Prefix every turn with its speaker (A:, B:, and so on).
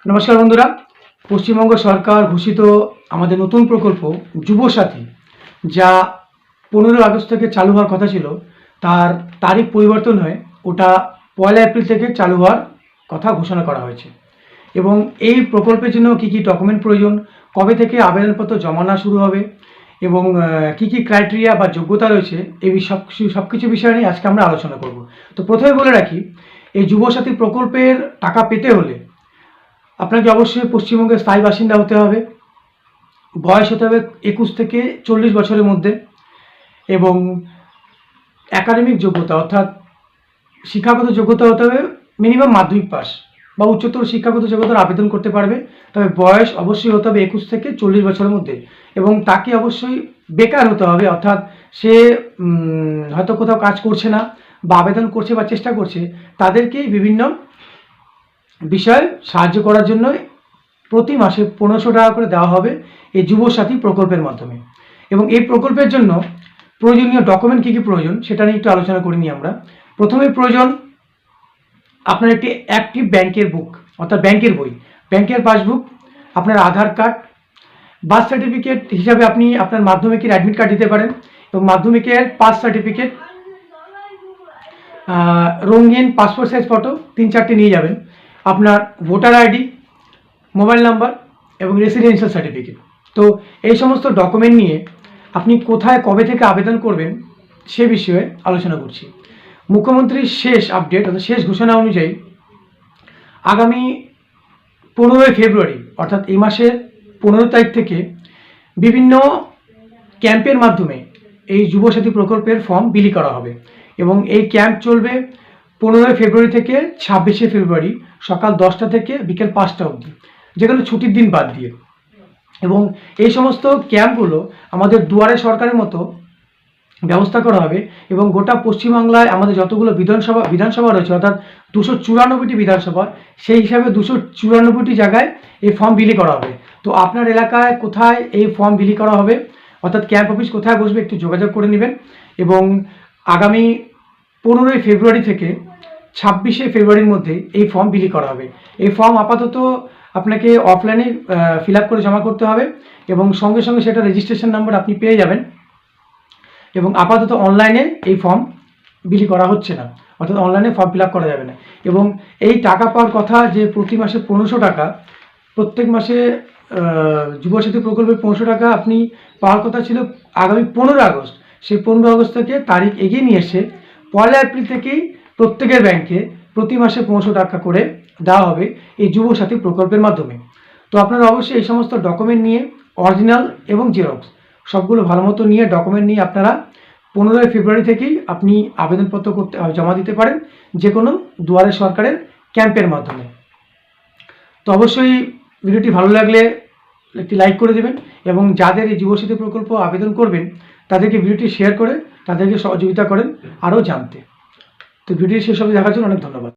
A: নমস্কার বন্ধুরা, পশ্চিমবঙ্গ সরকার ঘোষিত আমাদের নতুন প্রকল্প যুবসাথী, যা 15 আগস্ট থেকে চালু হওয়ার কথা ছিল, তার তারিখ পরিবর্তন হয়ে ওটা 1 এপ্রিল থেকে চালু হওয়ার কথা ঘোষণা করা হয়েছে। এবং এই প্রকল্পের জন্য কী কী ডকুমেন্ট প্রয়োজন, কবে থেকে আবেদনপত্র জমা নেওয়া শুরু হবে এবং কী কী ক্রাইটেরিয়া বা যোগ্যতা রয়েছে, এই সব কিছু বিষয় নিয়ে আজকে আমরা আলোচনা করব। তো প্রথমে বলে রাখি, এই যুবসাথী প্রকল্পের টাকা পেতে হলে আপনাকে অবশ্যই পশ্চিমবঙ্গের স্থায়ী বাসিন্দা হতে হবে, বয়স হতে হবে 21 থেকে 40 বছরের মধ্যে, এবং একাডেমিক যোগ্যতা অর্থাৎ শিক্ষাগত যোগ্যতা হতে হবে মিনিমাম মাধ্যমিক পাস বা উচ্চতর শিক্ষাগত যোগ্যতার আবেদন করতে পারবে। তবে বয়স অবশ্যই হতে হবে 21 থেকে 40 বছরের মধ্যে, এবং তাকে অবশ্যই বেকার হতে হবে, অর্থাৎ সে হয়তো কোথাও কাজ করছে না বা আবেদন করছে বা চেষ্টা করছে, তাদেরকেই বিভিন্ন বিষয়ে সাহায্য করার জন্য প্রতি মাসে 1500 টাকা করে দেওয়া হবে এই যুবসাথী প্রকল্পের মাধ্যমে। এবং এই প্রকল্পের জন্য প্রয়োজনীয় ডকুমেন্ট কী কী প্রয়োজন সেটা নিয়ে একটু আলোচনা করে নিই আমরা। প্রথমে প্রয়োজন আপনার একটি অ্যাক্টিভ ব্যাংকের বুক, অর্থাৎ ব্যাংকের বই, ব্যাংকের পাসবুক, আপনার আধার কার্ড, বার্থ সার্টিফিকেট হিসাবে আপনি আপনার মাধ্যমিকের অ্যাডমিট কার্ড দিতে পারেন, এবং মাধ্যমিকের পাস সার্টিফিকেট, রঙিন পাসপোর্ট সাইজ ফটো 3-4টে নিয়ে যাবেন, আপনার ভোটার আইডি, মোবাইল নাম্বার এবং রেসিডেন্সিয়াল সার্টিফিকেট। তো এই সমস্ত ডকুমেন্ট নিয়ে আপনি কোথায় কবে থেকে আবেদন করবেন সে বিষয়ে আলোচনা করছি। মুখ্যমন্ত্রীর শেষ আপডেট অর্থাৎ শেষ ঘোষণা অনুযায়ী আগামী 15 ফেব্রুয়ারি অর্থাৎ এই মাসের 15 তারিখ থেকে বিভিন্ন ক্যাম্পের মাধ্যমে এই যুবসাথী প্রকল্পের ফর্ম বিলি করা হবে, এবং এই ক্যাম্প চলবে 15 ফেব্রুয়ারি থেকে 26 ফেব্রুয়ারি সকাল 10টা থেকে বিকেল 5টা অবধি, যেগুলো ছুটির দিন বাদ দিয়ে। এবং এই সমস্ত ক্যাম্পগুলো আমাদের দুয়ারে সরকারের মতো ব্যবস্থা করা হবে, এবং গোটা পশ্চিমবাংলায় আমাদের যতগুলো বিধানসভা রয়েছে, অর্থাৎ 294টি বিধানসভা, সেই হিসাবে 294টি জায়গায় এই ফর্ম বিলি করা হবে। তো আপনার এলাকায় কোথায় এই ফর্ম বিলি করা হবে, অর্থাৎ ক্যাম্প অফিস কোথায় বসবে, একটু যোগাযোগ করে নেবেন। এবং আগামী 15 ফেব্রুয়ারি থেকে 26 ফেব্রুয়ারির মধ্যে এই ফর্ম বিলি করা হবে। এই ফর্ম আপাতত আপনাকে অফলাইনে ফিল আপ করে জমা করতে হবে, এবং সঙ্গে সঙ্গে সেটা রেজিস্ট্রেশন নাম্বার আপনি পেয়ে যাবেন। এবং আপাতত অনলাইনে এই ফর্ম বিলি করা হচ্ছে না, অর্থাৎ অনলাইনে ফর্ম ফিল আপ করা যাবে না। এবং এই টাকা পাওয়ার কথা যে প্রতি মাসে 1500 টাকা, প্রত্যেক মাসে যুবসাথী প্রকল্পের 1500 টাকা আপনি পাওয়ার কথা ছিল আগামী 15 আগস্ট। সেই 15 আগস্ট থেকে তারিখ এগিয়ে নিয়ে এসে 1 এপ্রিল থেকেই প্রত্যেকের ব্যাংকে প্রতি মাসে 1500 টাকা করে দেওয়া হবে এই যুবসাথী প্রকল্পের মাধ্যমে। তো আপনারা অবশ্যই এই সমস্ত ডকুমেন্ট নিয়ে, অরিজিনাল এবং জেরক্স সবগুলো ভালো মতো নিয়ে ডকুমেন্ট নিয়ে আপনারা 15 ফেব্রুয়ারি থেকেই আপনি আবেদনপত্র জমা দিতে পারেন যে কোনো দুয়ারে সরকারের ক্যাম্পের মাধ্যমে। তো অবশ্যই ভিডিওটি ভালো লাগলে একটি লাইক করে দেবেন, এবং যাদের এই যুবসাথী প্রকল্প আবেদন করবেন তাদেরকে ভিডিওটি শেয়ার করে তাদেরকে সহযোগিতা করেন আরও জানতে। তো ভিডিও শেষ অবধি দেখার জন্য অনেক ধন্যবাদ।